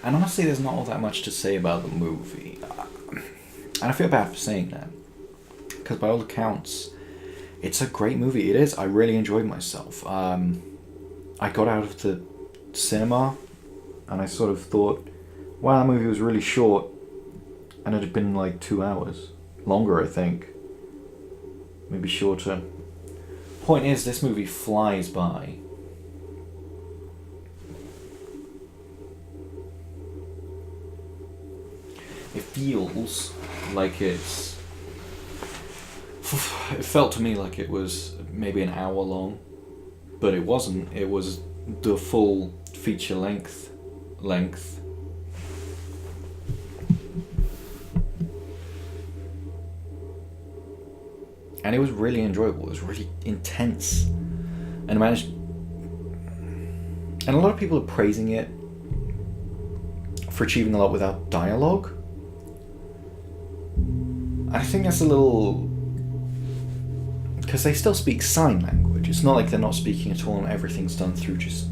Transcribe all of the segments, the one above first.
And honestly, there's not all that much to say about the movie. And I feel bad for saying that. Because by all accounts, it's a great movie. It is. I really enjoyed myself. I got out of the cinema and I sort of thought, wow, that movie was really short. And it had been like 2 hours. Longer, I think. Maybe shorter. Point is, this movie flies by. It feels like it's... It felt to me like it was maybe an hour long, but it wasn't. It was the full feature length. And it was really enjoyable. It was really intense. And managed... And a lot of people are praising it for achieving a lot without dialogue. I think that's a little... Because they still speak sign language. It's not like they're not speaking at all and everything's done through just,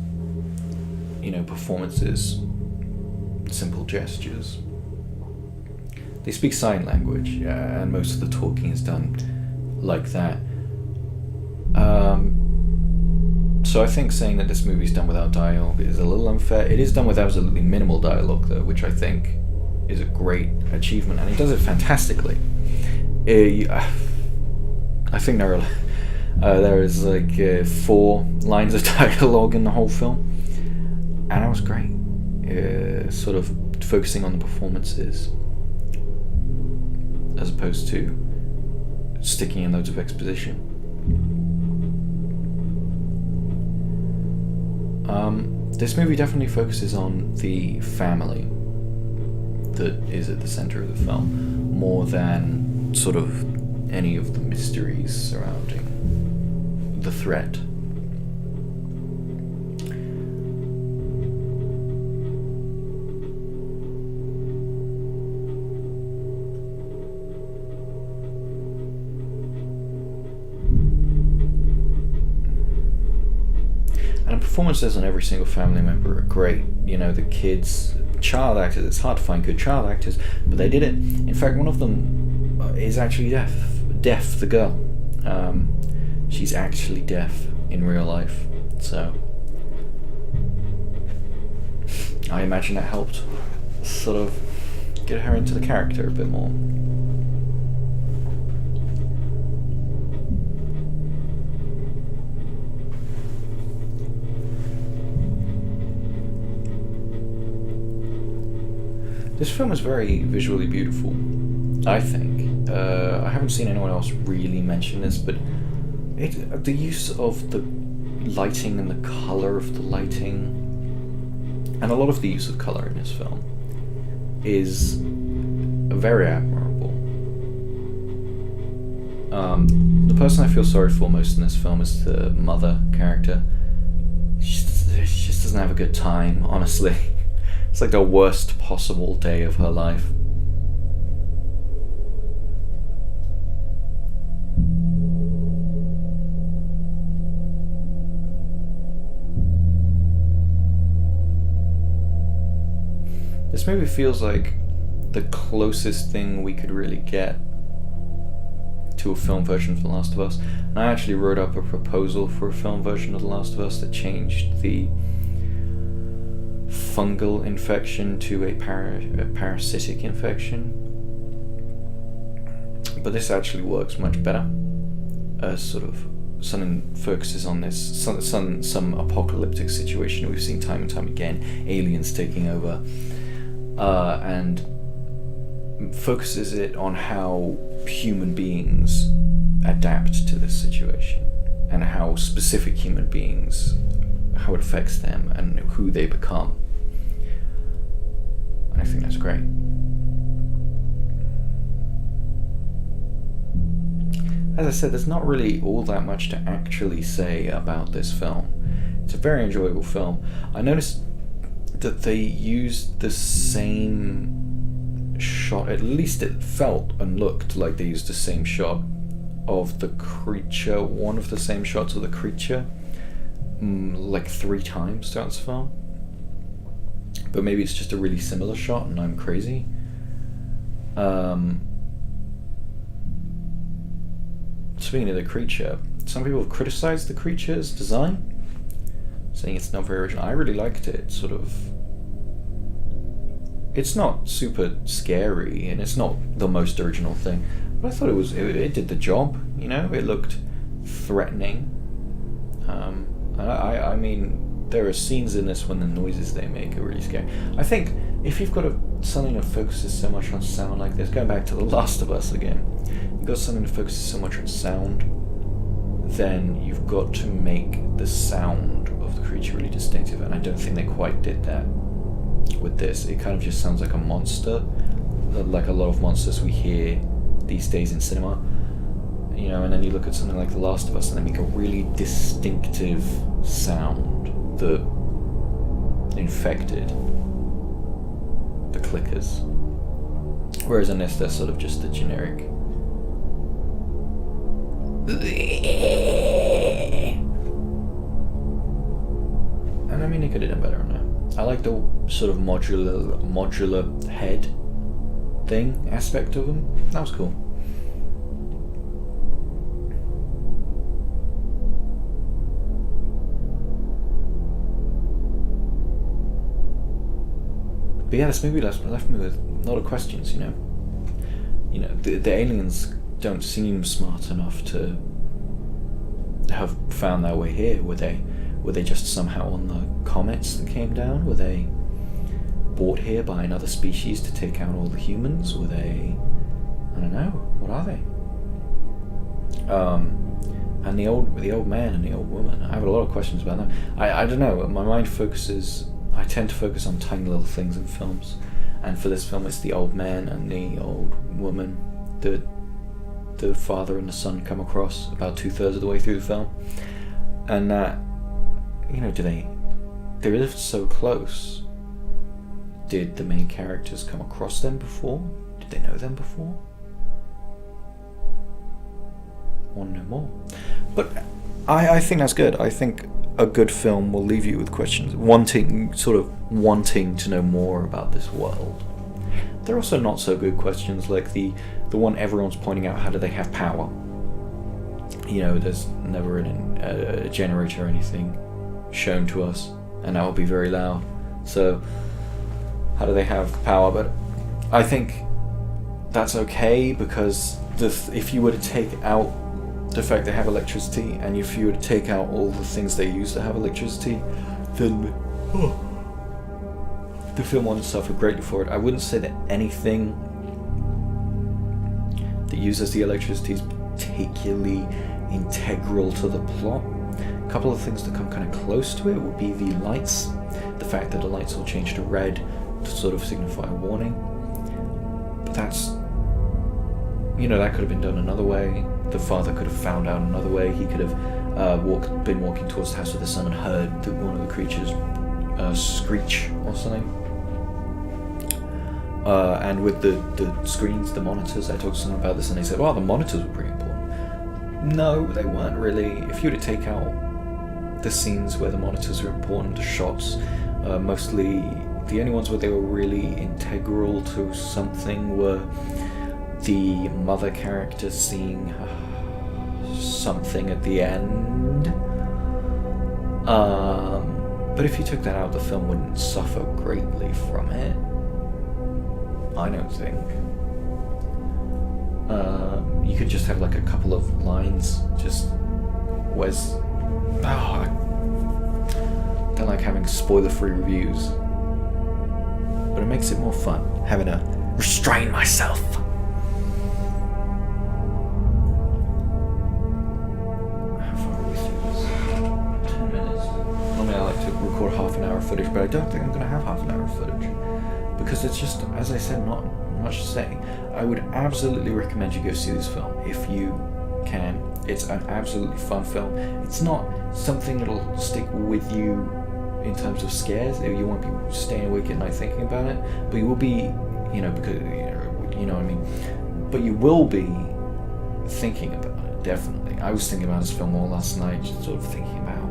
performances, simple gestures. They speak sign language, and most of the talking is done like that. So I think saying that this movie's done without dialogue is a little unfair. It is done with absolutely minimal dialogue, though, which I think is a great achievement, and he does it fantastically. I think there is like 4 lines of dialogue in the whole film, and that was great. Sort of focusing on the performances as opposed to sticking in loads of exposition. This movie definitely focuses on the family that is at the center of the film, more than sort of any of the mysteries surrounding the threat. And the performances on every single family member are great. The kids, child actors, it's hard to find good child actors, but they did it. In fact, one of them is actually deaf, the girl. She's actually deaf in real life, so I imagine that helped sort of get her into the character a bit more. This film is very visually beautiful, I think. I haven't seen anyone else really mention this, but the use of the lighting and the colour of the lighting, and a lot of the use of colour in this film, is very admirable. The person I feel sorry for most in this film is the mother character. She just doesn't have a good time, honestly. It's like the worst possible day of her life. This movie feels like the closest thing we could really get to a film version of The Last of Us. And I actually wrote up a proposal for a film version of The Last of Us that changed the fungal infection to a parasitic infection. But this actually works much better. Sort of something focuses on this some apocalyptic situation we've seen time and time again, aliens taking over, and focuses it on how human beings adapt to this situation and how specific human beings, how it affects them and who they become. And I think that's great. As I said, there's not really all that much to actually say about this film. It's a very enjoyable film. I noticed that they used the same shot. At least it felt and looked like they used the same shot of the creature, one of the same shots of the creature, like 3 times throughout this film. But maybe it's just a really similar shot and I'm crazy. Speaking of the creature, some people have criticized the creature's design, saying it's not very original. I really liked it. It's not super scary and it's not the most original thing, but I thought it did the job. You know, it looked threatening. I mean, there are scenes in this when the noises they make are really scary. I think if you've got something that focuses so much on sound like this, going back to The Last of Us again, you've got something that focuses so much on sound, then you've got to make the sound of the creature really distinctive, and I don't think they quite did that with this. It kind of just sounds like a monster, like a lot of monsters we hear these days in cinema, you know. And then you look at something like The Last of Us and they make a really distinctive sound that infected the clickers, whereas in this they're sort of just a generic and I mean, it could have done better on that. I like the sort of modular head thing aspect of them. That was cool. But yeah, this movie left me with a lot of questions. You know, the aliens don't seem smart enough to have found their way here. Were they just somehow on the comets that came down? Were they brought here by another species to take out all the humans? Were they, I don't know, what are they? And the old man and the old woman, I have a lot of questions about them. I don't know, my mind I tend to focus on tiny little things in films, and for this film it's the old man and the old woman that the father and the son come across about 2/3 of the way through the film. And you know, they lived so close. Did the main characters come across them before? Did they know them before? Want to know more. But I think that's good. I think a good film will leave you with questions, wanting to know more about this world. There are also not so good questions, like the one everyone's pointing out: how do they have power? You know, there's never a generator or anything shown to us, and that would be very loud. So, how do they have power? But I think that's okay, because if you were to take out the fact they have electricity, and if you were to take out all the things they use to have electricity, then the film wouldn't suffer greatly for it. I wouldn't say that anything that uses the electricity is particularly integral to the plot. A couple of things that come kind of close to it would be the lights. The fact that the lights will change to red to sort of signify a warning. But that's, that could have been done another way. The father could have found out another way. He could have been walking towards the house with the son and heard one of the creatures screech or something. And with the screens, the monitors, I talked to someone about this and they said, well, the monitors were pretty important. No, they weren't really. If you were to take out the scenes where the monitors are important, the shots, mostly the only ones where they were really integral to something were the mother character seeing something at the end. But if you took that out, the film wouldn't suffer greatly from it, I don't think. You could just have like a couple of lines, just where's... I don't like having spoiler-free reviews, but it makes it more fun, having to restrain myself. How far are we through this? 10 minutes. Normally I like to record half an hour of footage, but I don't think I'm going to have half an hour of footage, because it's just, as I said, not much to say. I would absolutely recommend you go see this film if you can. It's an absolutely fun film. It's not something that'll stick with you in terms of scares. You won't be staying awake at night thinking about it, but you will be, because you know what I mean. But you will be thinking about it, definitely. I was thinking about this film all last night, just sort of thinking about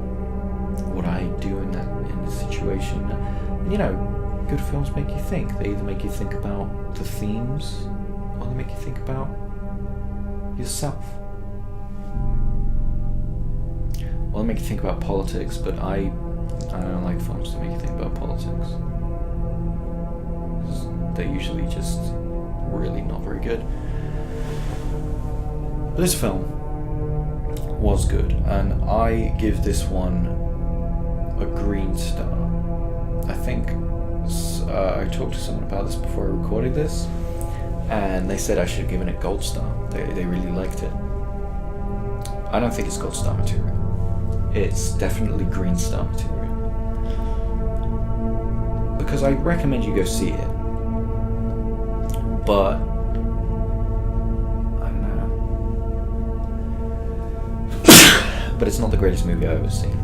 what I do in this situation. Good films make you think. They either make you think about the themes, or they make you think about yourself. Or they make you think about politics, but I don't like films that make you think about politics. They're usually just really not very good. But this film was good, and I give this one a green star. I think I talked to someone about this before I recorded this, and they said I should have given it gold star. They really liked it. I don't think it's gold star material. It's definitely green star material. Because I recommend you go see it. But I don't know. But it's not the greatest movie I've ever seen.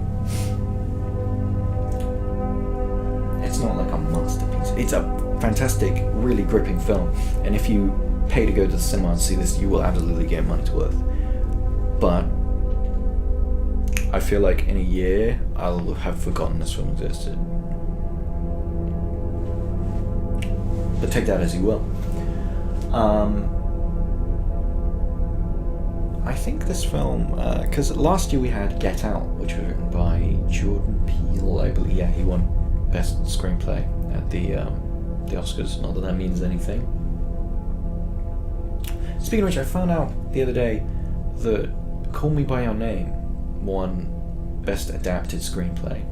It's not like a masterpiece. It's a fantastic, really gripping film. And if you pay to go to the cinema and see this, you will absolutely get money's worth. But I feel like in a year, I'll have forgotten this film existed. But take that as you will. I think this film, because last year we had Get Out, which was written by Jordan Peele, I believe. Yeah, he won Best Screenplay at the Oscars. Not that that means anything. Speaking of which, I found out the other day that Call Me By Your Name won Best Adapted Screenplay.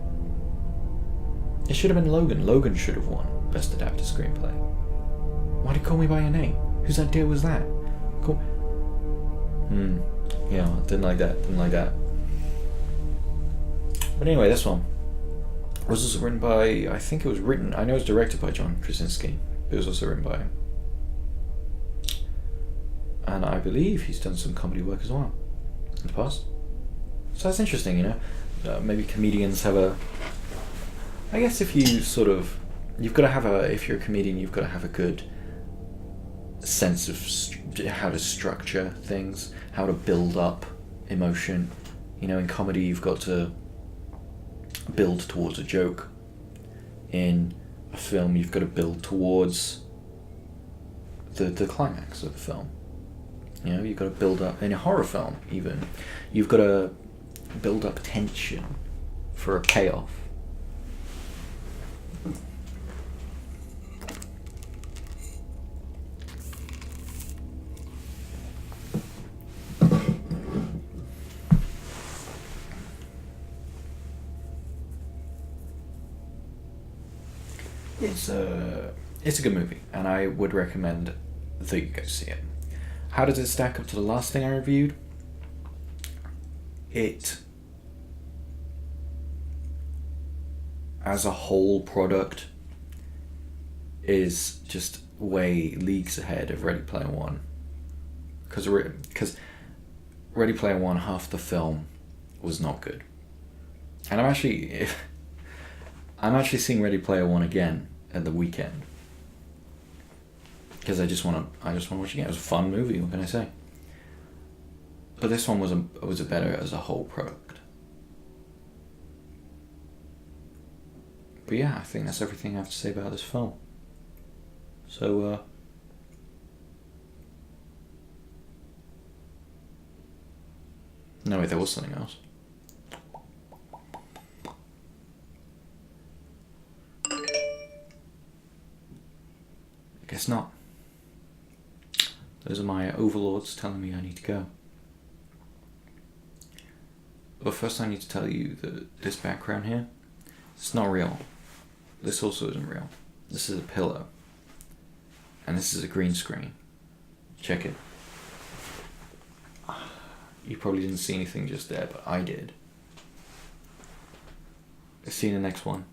It should have been Logan. Logan should have won Best Adapted Screenplay. Why did Call Me By Your Name? Whose idea was that? Yeah, didn't like that. But anyway, this one was also written by, I know it was directed by John Krasinski, but it was also written by him. And I believe he's done some comedy work as well in the past. So that's interesting, maybe comedians have I guess if you you've got to have if you're a comedian, you've got to have a good sense of how to structure things, how to build up emotion. In comedy, you've got to build towards a joke. In a film, you've got to build towards the climax of the film. You've got to build up, in a horror film even, you've got to build up tension for a payoff. It's a good movie, and I would recommend that you go see it. How does it stack up to the last thing I reviewed? It, as a whole product, is just way leagues ahead of Ready Player One. Because Ready Player One, half the film was not good, and I'm actually seeing Ready Player One again at the weekend because I just want to watch it again. It was a fun movie. What can I say? But this one was a better as a whole product. But yeah, I think that's everything I have to say about this film. So no, wait, there was something else. I guess not. Those are my overlords telling me I need to go. But first I need to tell you that this background here, it's not real. This also isn't real. This is a pillow. And this is a green screen. Check it. You probably didn't see anything just there, but I did. See you in the next one.